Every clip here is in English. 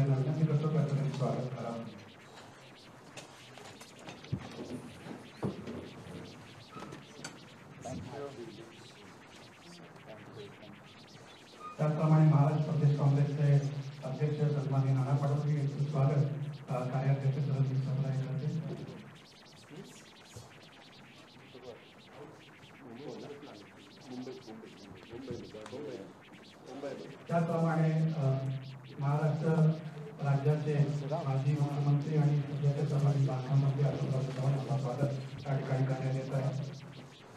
यांना विनंती करतो की आपण त्यांचे स्वागत करावं. त्याचप्रमाणे महाराष्ट्र प्रदेश काँग्रेसचे अध्यक्ष सन्माननीय नाना पाटोळे यांचे स्वागत कार्याध्यक्ष सरस्वती सप्लाय करते. त्याचप्रमाणे महाराष्ट्र राज्याचे माजी मुख्यमंत्री आणि सध्याचे सर्वाधिक बांधकाममंत्री अशोकराव चव्हाण यांचं स्वागत त्या ठिकाणी करण्यात येत आहे.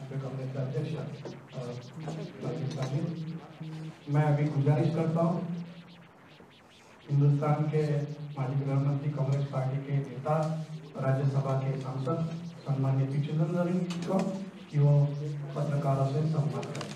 आपले काँग्रेसचे अध्यक्ष मैं अभी गुजारिश करता हूँ हिंदुस्तान के माजी प्रधानमंत्री कांग्रेस पार्टी के नेता राज्यसभा के सांसद सम्मान्य पी चिदंबरम को कि वो पत्रकारों से संवाद करें.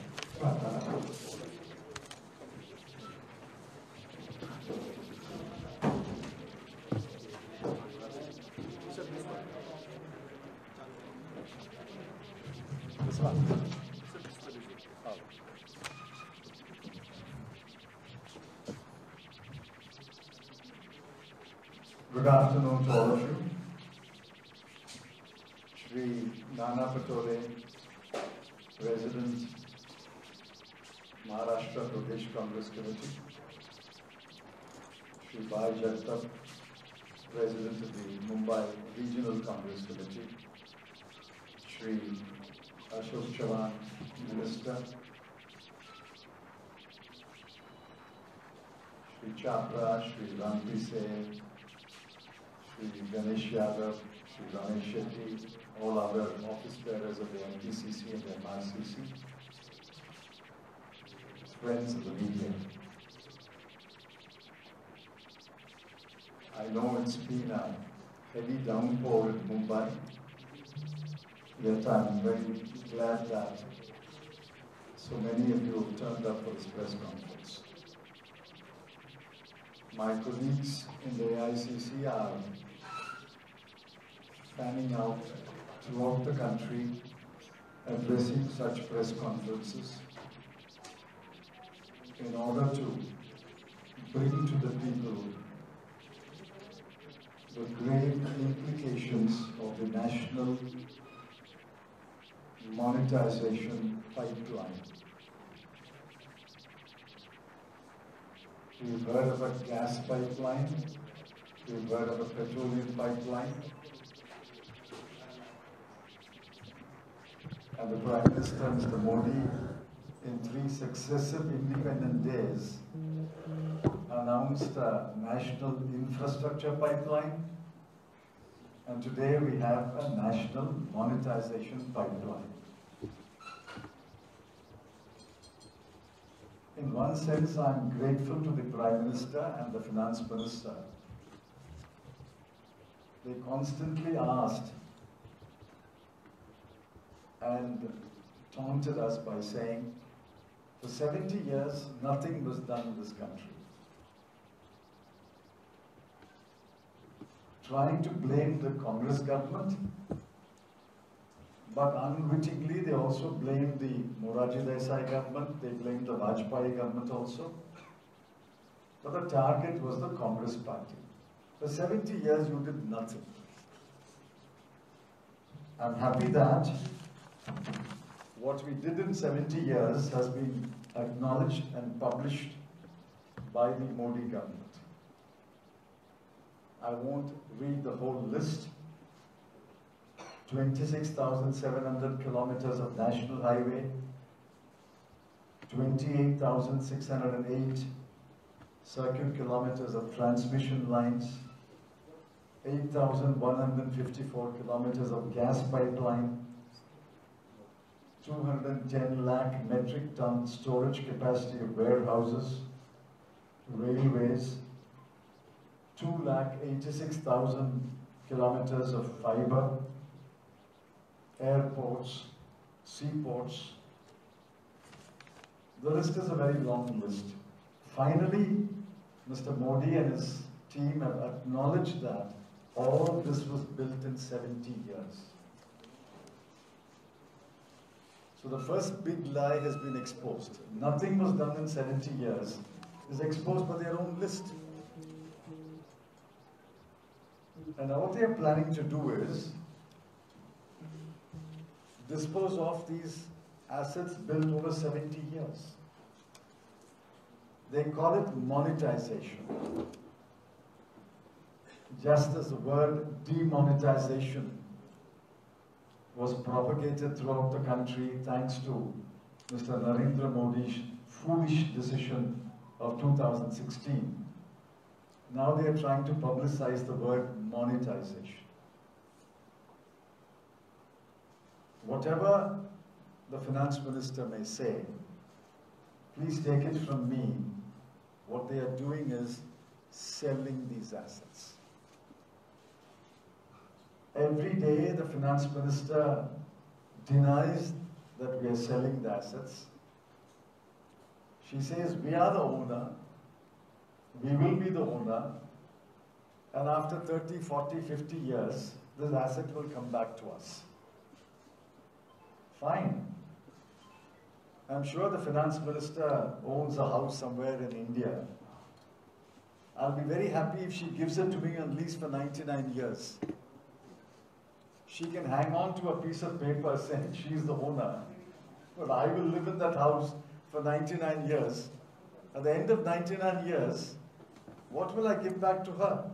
Good afternoon to all of you. Shri Nana Patole, President, Maharashtra Pradesh Congress Committee. Shri Bhai Jagtap, President of the Mumbai Regional Congress Committee. Shri Ashok Chauhan, Minister. Shri Chapra, Shri Rampi Sen, Shri Ganesh Yadav, Shri Ramesh Shetty, all other office bearers of the NPCC and the MRCC, friends of the media. I know it's been a heavy downpour in Mumbai, yet I'm very glad that so many of you have turned up for this press conference. My colleagues in the AICC are fanning out throughout the country, addressing such press conferences in order to bring to the people the grave implications of the national monetization pipeline. We've heard of a gas pipeline, we've heard of a petroleum pipeline, and the Prime Minister, Mr. Modi, in 3 successive independent days, announced a national infrastructure pipeline, and today we have a national monetization pipeline. In one sense, I'm grateful to the Prime Minister and the Finance Minister. They constantly asked and taunted us by saying, for 70 years, nothing was done in this country. Trying to blame the Congress government, but unwittingly they also blamed the Morarji Desai government, they blamed the Vajpayee government also. But the target was the Congress party. For 70 years you did nothing. I'm happy that what we did in 70 years has been acknowledged and published by the Modi government. I won't read the whole list. 26,700 kilometers of national highway, 28,608 circuit kilometers of transmission lines, 8,154 kilometers of gas pipeline, 210 lakh metric ton storage capacity of warehouses, railways, 2,86,000 kilometers of fiber, airports, seaports. The list is a very long list. Finally, Mr. Modi and his team have acknowledged that all of this was built in 70 years. So the first big lie has been exposed. Nothing was done in 70 years. Is exposed by their own list. And what they are planning to do is dispose of these assets built over 70 years. They call it monetization. Just as the word demonetization was propagated throughout the country thanks to Mr. Narendra Modi's foolish decision of 2016, now they are trying to publicize the word monetization. Whatever the finance minister may say, please take it from me, what they are doing is selling these assets. Every day the finance minister denies that we are selling the assets. She says we are the owner, we will be the owner, and after 30, 40, 50 years, this asset will come back to us. Fine. I'm sure the finance minister owns a house somewhere in India. I'll be very happy if she gives it to me at least for 99 years. She can hang on to a piece of paper saying she's the owner, but I will live in that house for 99 years. At the end of 99 years, what will I give back to her?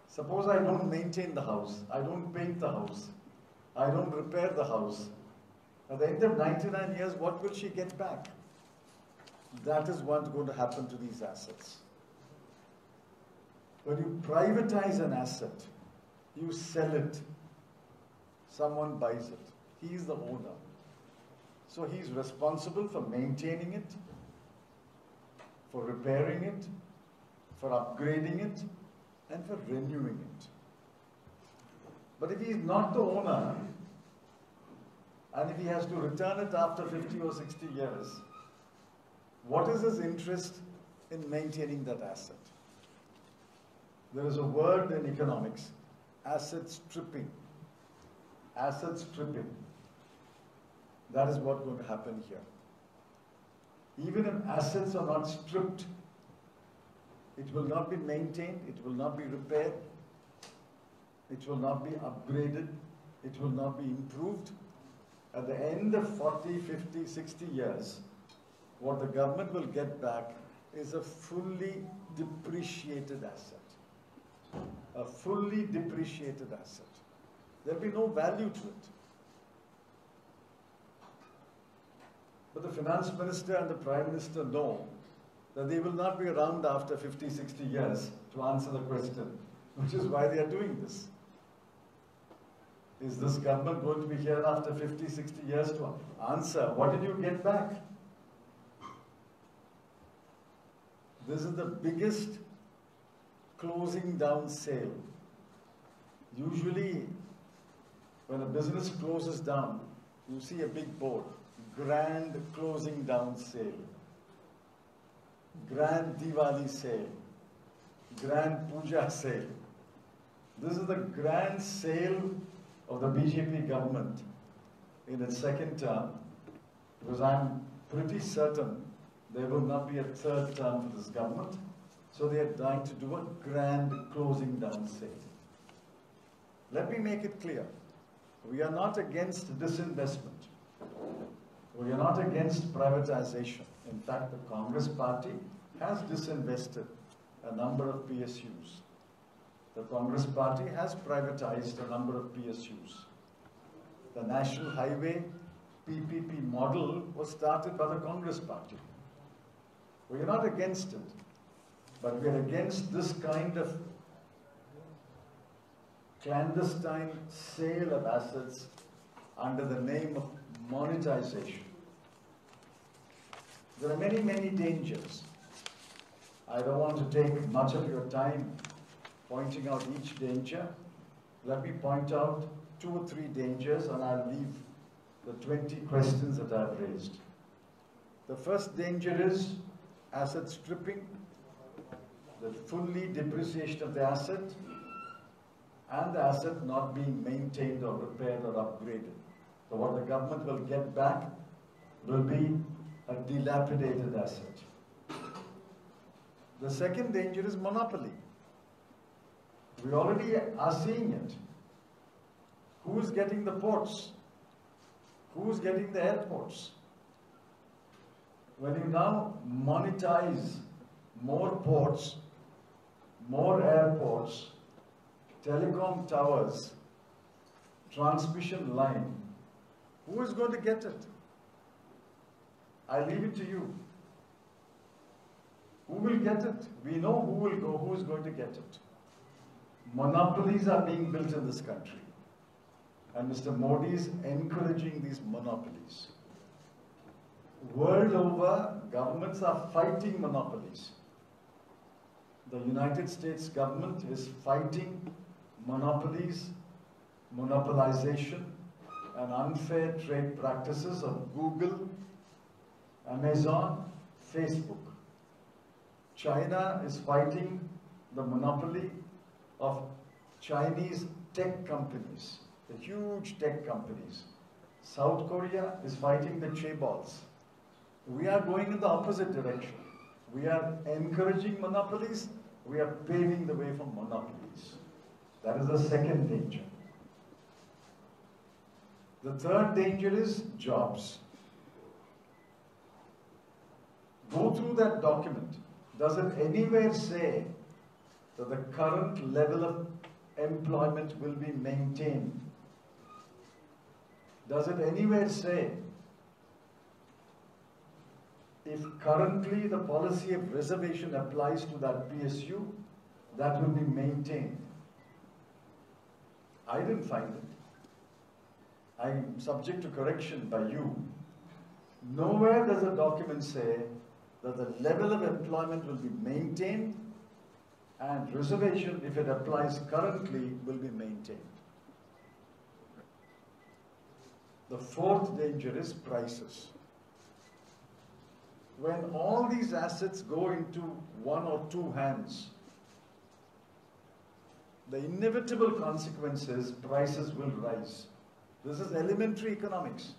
Suppose I don't maintain the house, I don't paint the house, I don't repair the house. At the end of 99 years, what will she get back? That is what's going to happen to these assets. When you privatize an asset, you sell it, someone buys it. He is the owner. So he is responsible for maintaining it, for repairing it, for upgrading it, and for renewing it. But if he is not the owner, and if he has to return it after 50 or 60 years, what is his interest in maintaining that asset? There is a word in economics, asset stripping. Asset stripping. That is what's going to happen here. Even if assets are not stripped, it will not be maintained, it will not be repaired, it will not be upgraded, it will not be improved. At the end of 40, 50, 60 years, what the government will get back is a fully depreciated asset. A fully depreciated asset. There will be no value to it. But the finance minister and the prime minister know that they will not be around after 50, 60 years to answer the question, which is why they are doing this. Is this government going to be here after 50, 60 years to answer, what did you get back? This is the biggest closing down sale. Usually, when a business closes down, you see a big board, grand closing down sale, grand Diwali sale, grand Puja sale. This is the grand sale of the BJP government in its second term, because I'm pretty certain there will not be a third term for this government. So they are trying to do a grand closing down sale. Let me make it clear. We are not against disinvestment. We are not against privatization. In fact, the Congress party has disinvested a number of PSUs. The Congress party has privatized a number of PSUs. The National Highway PPP model was started by the Congress party. We are not against it, but we are against this kind of clandestine sale of assets under the name of monetization. There are many, many dangers. I don't want to take much of your time pointing out each danger. Let me point out 2 or 3 dangers, and I'll leave the 20 questions that I've raised. The first danger is asset stripping, the fully depreciation of the asset, and the asset not being maintained or repaired or upgraded. So what the government will get back will be a dilapidated asset. The second danger is monopoly. We already are seeing it. Who's getting the ports? Who's getting the airports? When you now monetize more ports, more airports, telecom towers, transmission line, who is going to get it? I leave it to you. Who will get it? We know who will go, who is going to get it. Monopolies are being built in this country. And Mr. Modi is encouraging these monopolies. World over, governments are fighting monopolies. The United States government is fighting monopolies, monopolization, and unfair trade practices of Google, Amazon, Facebook. China is fighting the monopoly of Chinese tech companies, the huge tech companies. South Korea is fighting the chaebols. We are going in the opposite direction. We are encouraging monopolies. We are paving the way for monopolies. That is the second danger. The third danger is jobs. Go through that document. Does it anywhere say that the current level of employment will be maintained? Does it anywhere say if currently the policy of reservation applies to that PSU, that will be maintained? I didn't find it. I'm subject to correction by you. Nowhere does the document say that the level of employment will be maintained and reservation, if it applies currently, will be maintained. The fourth danger is prices. When all these assets go into one or two hands, the inevitable consequence is prices will rise. This is elementary economics.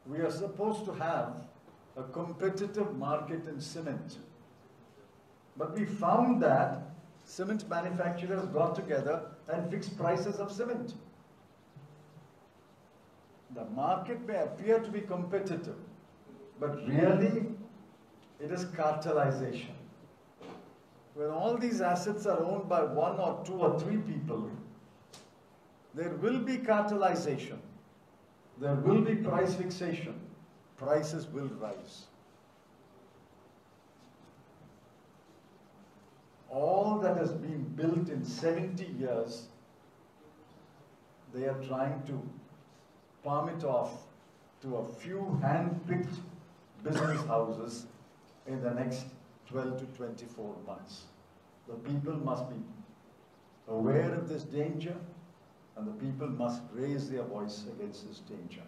We are supposed to have a competitive market in cement. But we found that cement manufacturers got together and fixed prices of cement. The market may appear to be competitive, but really it is cartelization. When all these assets are owned by one or two or three people, there will be cartelization. There will be price fixation. Prices will rise. All that has been built in 70 years, they are trying to palm it off to a few hand-picked business houses in the next 12 to 24 months. The people must be aware of this danger, and the people must raise their voice against this danger.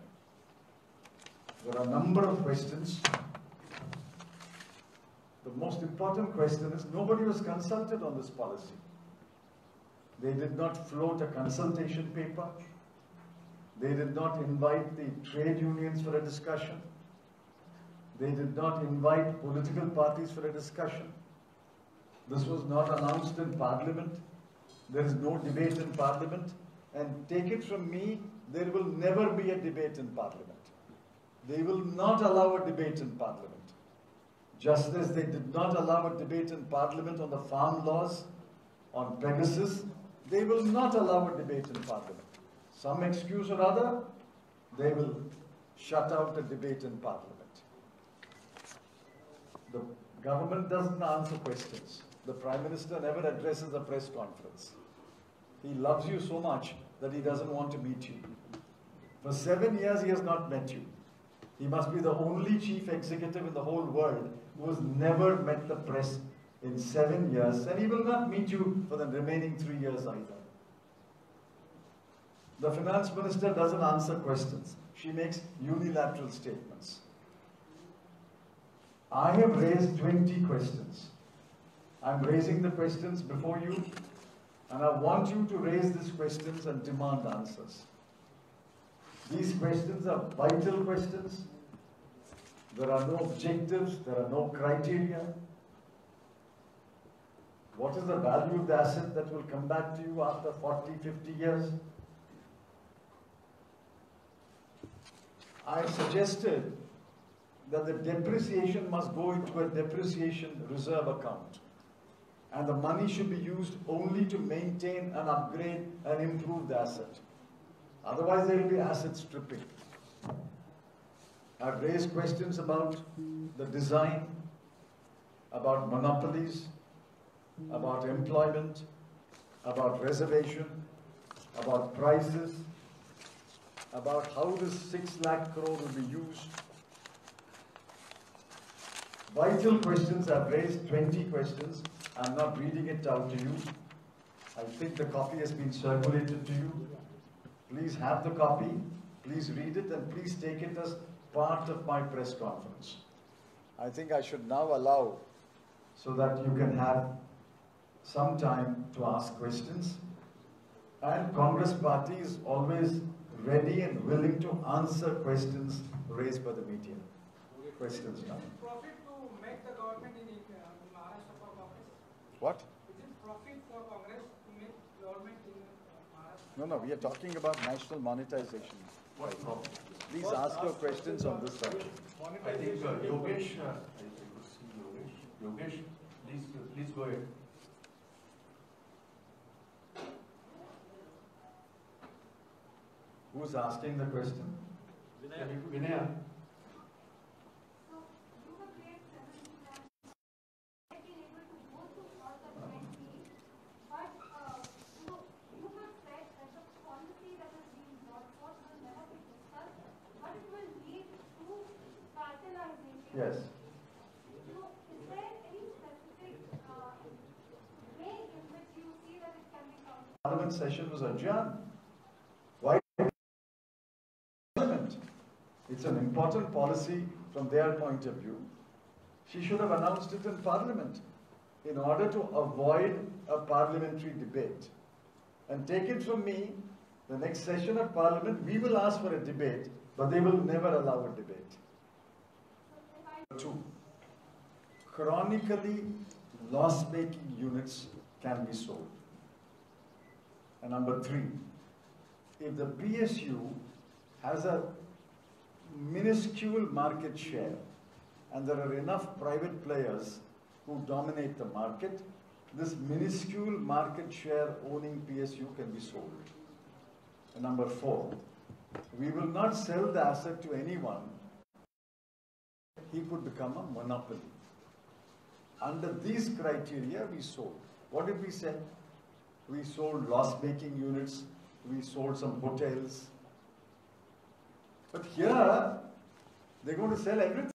There are a number of questions. The most important question is nobody was consulted on this policy. They did not float a consultation paper. They did not invite the trade unions for a discussion. They did not invite political parties for a discussion. This was not announced in Parliament. There is no debate in Parliament. And take it from me, there will never be a debate in Parliament. They will not allow a debate in Parliament. Just as they did not allow a debate in Parliament on the farm laws, on Pegasus, they will not allow a debate in Parliament. Some excuse or other, they will shut out a debate in Parliament. The government doesn't answer questions. The Prime Minister never addresses a press conference. He loves you so much that he doesn't want to meet you. For 7 years, he has not met you. He must be the only chief executive in the whole world who has never met the press in 7 years, and he will not meet you for the remaining 3 years either. The finance minister doesn't answer questions. She makes unilateral statements. I have raised 20 questions. I'm raising the questions before you, and I want you to raise these questions and demand answers. These questions are vital questions. There are no objectives, there are no criteria. What is the value of the asset that will come back to you after 40, 50 years? I suggested that the depreciation must go into a depreciation reserve account. And the money should be used only to maintain and upgrade and improve the asset. Otherwise, there will be asset stripping. I've raised questions about the design, about monopolies, about employment, about reservation, about prices, about how this 6 lakh crore will be used. Vital questions. I've raised 20 questions. I'm not reading it out to you. I think the copy has been circulated to you. Please have the copy, please read it, and please take it as part of my press conference. I think I should now allow so that you can have some time to ask questions. And Congress party is always ready and willing to answer questions raised by the media. Questions now. Is it profit to make the government in Maharashtra for Congress? What? Is it profit for Congress to make government in Maharashtra? No, we are talking about national monetization. What problem? Please ask your questions on this subject. I think Yogesh, I could see Yogesh. Yogesh, please go ahead. Who's asking the question? Vinaya. Yes. So, is there any specific way in which you see that it can be counted? Parliament session was adjourned. Why? It's an important policy from their point of view. She should have announced it in Parliament in order to avoid a parliamentary debate. And take it from me, the next session of Parliament, we will ask for a debate, but they will never allow a debate. 2. Chronically loss-making units can be sold. And number 3, if the PSU has a minuscule market share and there are enough private players who dominate the market, this minuscule market share owning PSU can be sold. And number 4, we will not sell the asset to anyone. He could become a monopoly. Under these criteria, we sold. What did we sell? We sold loss-making units, we sold some hotels. But here, they're going to sell everything.